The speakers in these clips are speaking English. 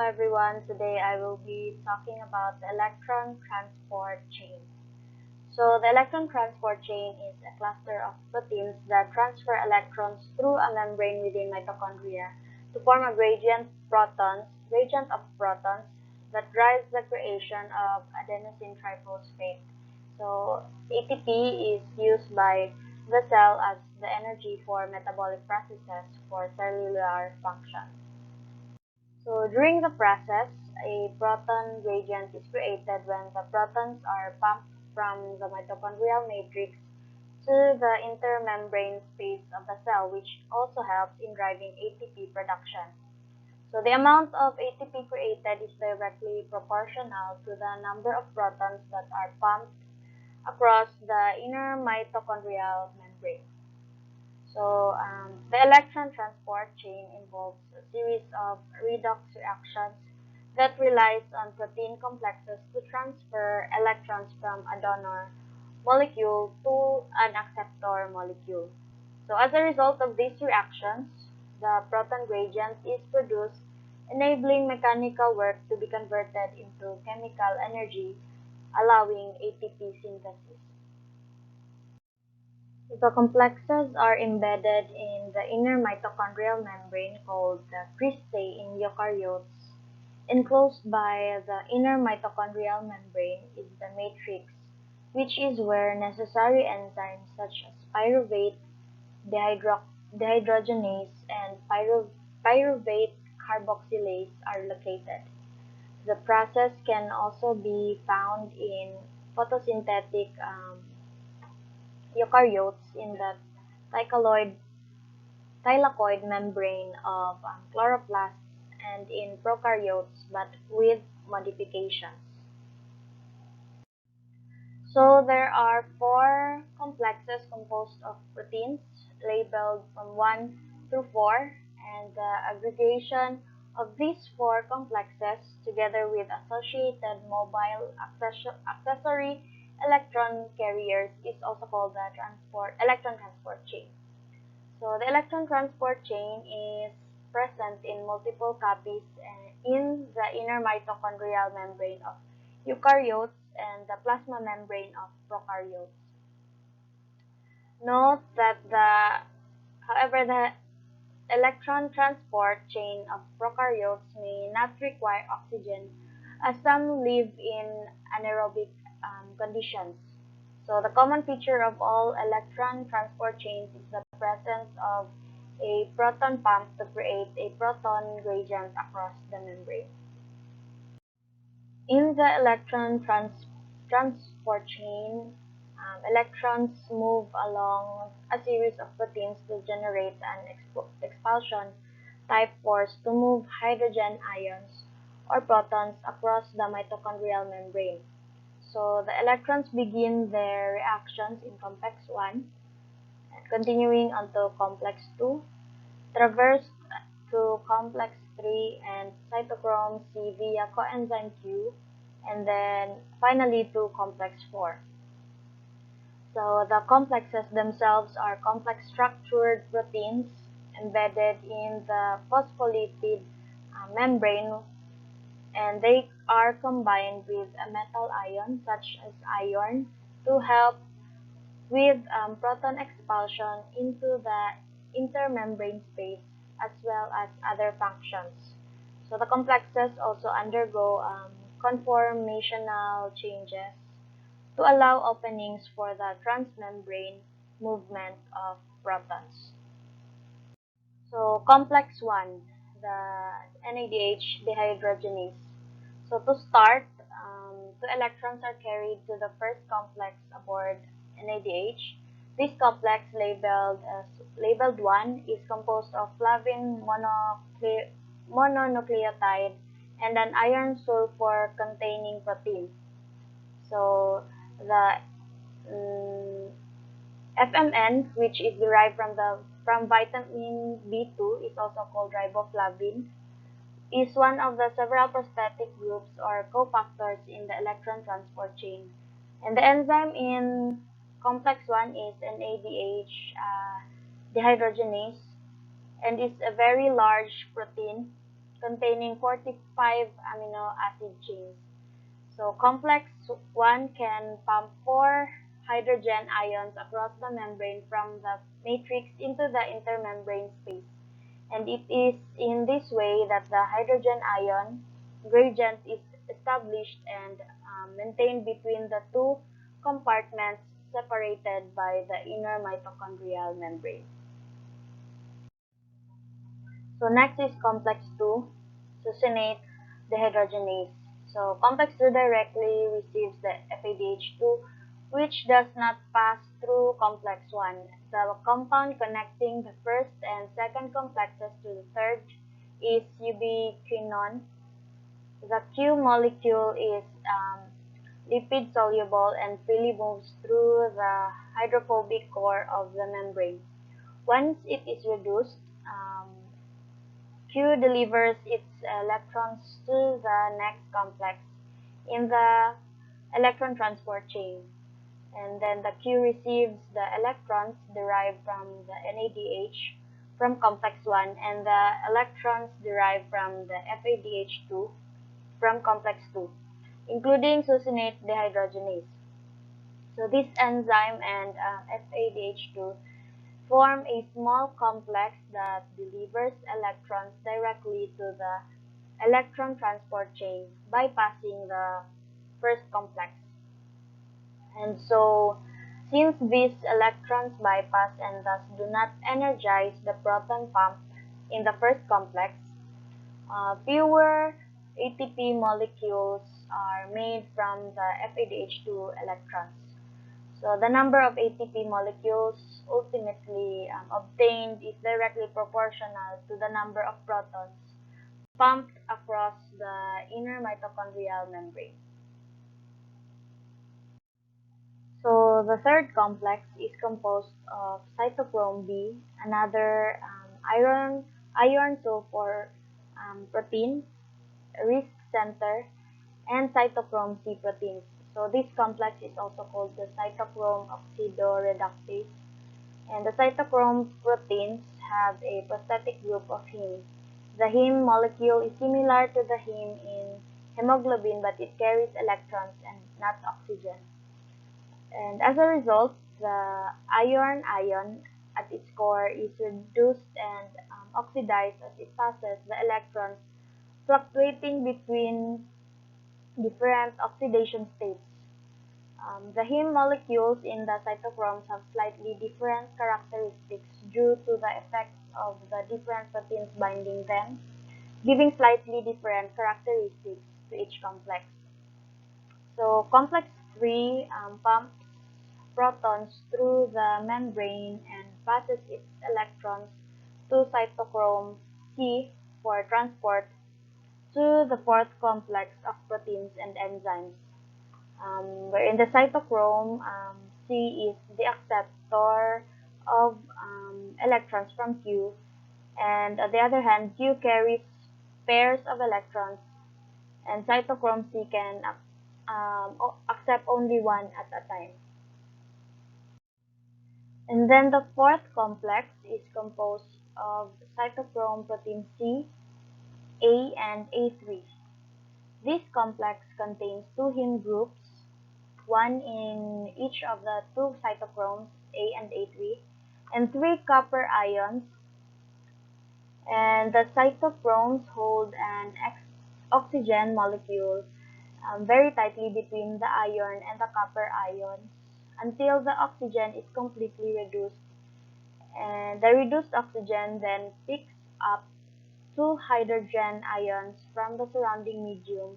everyone, today I will be talking about the electron transport chain. So the electron transport chain is a cluster of proteins that transfer electrons through a membrane within mitochondria to form a gradient of protons that drives the creation of adenosine triphosphate. So ATP is used by the cell as the energy for metabolic processes for cellular function. So during the process, a proton gradient is created when the protons are pumped from the mitochondrial matrix to the intermembrane space of the cell, which also helps in driving ATP production. So the amount of ATP created is directly proportional to the number of protons that are pumped across the inner mitochondrial membrane. So the electron transport chain involves a series of redox reactions that relies on protein complexes to transfer electrons from a donor molecule to an acceptor molecule. So as a result of these reactions, the proton gradient is produced, enabling mechanical work to be converted into chemical energy, allowing ATP synthesis. The complexes are embedded in the inner mitochondrial membrane called the cristae in eukaryotes. Enclosed by the inner mitochondrial membrane is the matrix, which is where necessary enzymes such as pyruvate, dehydrogenase, and pyruvate carboxylase are located. The process can also be found in photosynthetic eukaryotes in the thylakoid membrane of chloroplasts and in prokaryotes, but with modifications. So there are four complexes composed of proteins labeled from 1 through 4, and the aggregation of these four complexes together with associated mobile accessory electron carriers is also called the electron transport chain. So the electron transport chain is present in multiple copies in the inner mitochondrial membrane of eukaryotes and the plasma membrane of prokaryotes. Note that however, the electron transport chain of prokaryotes may not require oxygen, as some live in anaerobic conditions. So the common feature of all electron transport chains is the presence of a proton pump to create a proton gradient across the membrane. In the electron transport chain, electrons move along a series of proteins to generate an expulsion type force to move hydrogen ions or protons across the mitochondrial membrane. So the electrons begin their reactions in complex 1, continuing onto complex 2, traverse to complex 3 and cytochrome C via coenzyme Q, and then finally to complex 4. So the complexes themselves are complex structured proteins embedded in the phospholipid membrane, and they are combined with a metal ion such as iron to help with proton expulsion into the intermembrane space as well as other functions. So the complexes also undergo conformational changes to allow openings for the transmembrane movement of protons. So complex 1, the NADH dehydrogenase. So to start, two electrons are carried to the first complex aboard NADH. This complex, labeled 1, is composed of flavin mononucleotide and an iron sulfur containing protein. So the FMN, which is derived from vitamin B2, is also called riboflavin, is one of the several prosthetic groups or cofactors in the electron transport chain. And the enzyme in complex 1 is NADH dehydrogenase and is a very large protein containing 45 amino acid chains. So complex 1 can pump 4 hydrogen ions across the membrane from the matrix into the intermembrane space. And it is in this way that the hydrogen ion gradient is established and maintained between the two compartments separated by the inner mitochondrial membrane. So next is complex 2, succinate dehydrogenase. So complex 2 directly receives the FADH2, which does not pass through complex 1. The compound connecting the first and second complexes to the third is ubiquinone. The Q molecule is lipid soluble and freely moves through the hydrophobic core of the membrane. Once it is reduced, Q delivers its electrons to the next complex in the electron transport chain, and then the Q receives the electrons derived from the NADH from complex 1 and the electrons derived from the FADH2 from complex 2, including succinate dehydrogenase. So this enzyme and FADH2 form a small complex that delivers electrons directly to the electron transport chain, bypassing the first complex. And so, since these electrons bypass and thus do not energize the proton pump in the first complex, fewer ATP molecules are made from the FADH2 electrons. So the number of ATP molecules ultimately obtained is directly proportional to the number of protons pumped across the inner mitochondrial membrane. So the third complex is composed of cytochrome B, another iron sulfur protein, risk center, and cytochrome C proteins. So this complex is also called the cytochrome oxidoreductase. And the cytochrome proteins have a prosthetic group of heme. The heme molecule is similar to the heme in hemoglobin, but it carries electrons and not oxygen. And as a result, the iron at its core is reduced and oxidized as it passes the electrons, fluctuating between different oxidation states. The heme molecules in the cytochromes have slightly different characteristics due to the effects of the different proteins binding them, giving slightly different characteristics to each complex. So complex 3 pumps protons through the membrane and passes its electrons to cytochrome C for transport to the fourth complex of proteins and enzymes, wherein the cytochrome C is the acceptor of electrons from Q, and on the other hand, Q carries pairs of electrons, and cytochrome C can accept only one at a time. And then the fourth complex is composed of cytochrome protein C, A, and A3. This complex contains two heme groups, one in each of the two cytochromes, A and A3, and three copper ions. And the cytochromes hold an oxygen molecule very tightly between the iron and the copper ions until the oxygen is completely reduced. And the reduced oxygen then picks up two hydrogen ions from the surrounding medium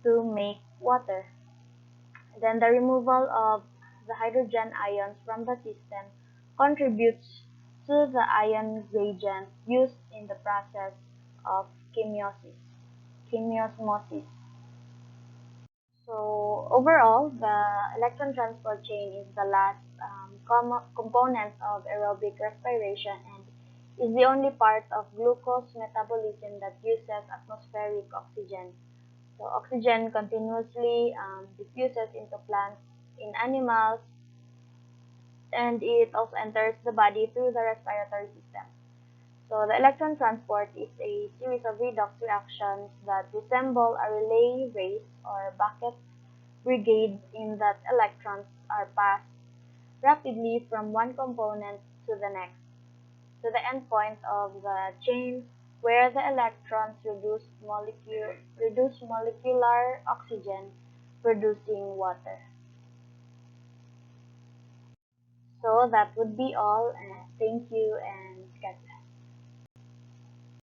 to make water. Then the removal of the hydrogen ions from the system contributes to the ion gradient used in the process of chemiosmosis. So overall, the electron transport chain is the last component of aerobic respiration and is the only part of glucose metabolism that uses atmospheric oxygen. So oxygen continuously diffuses into plants, in animals, and it also enters the body through the respiratory system. So the electron transport is a series of redox reactions that resemble a relay race or bucket brigade in that electrons are passed rapidly from one component to the next, to the endpoint of the chain where the electrons reduce molecular oxygen, producing water. So that would be all, and thank you and God bless.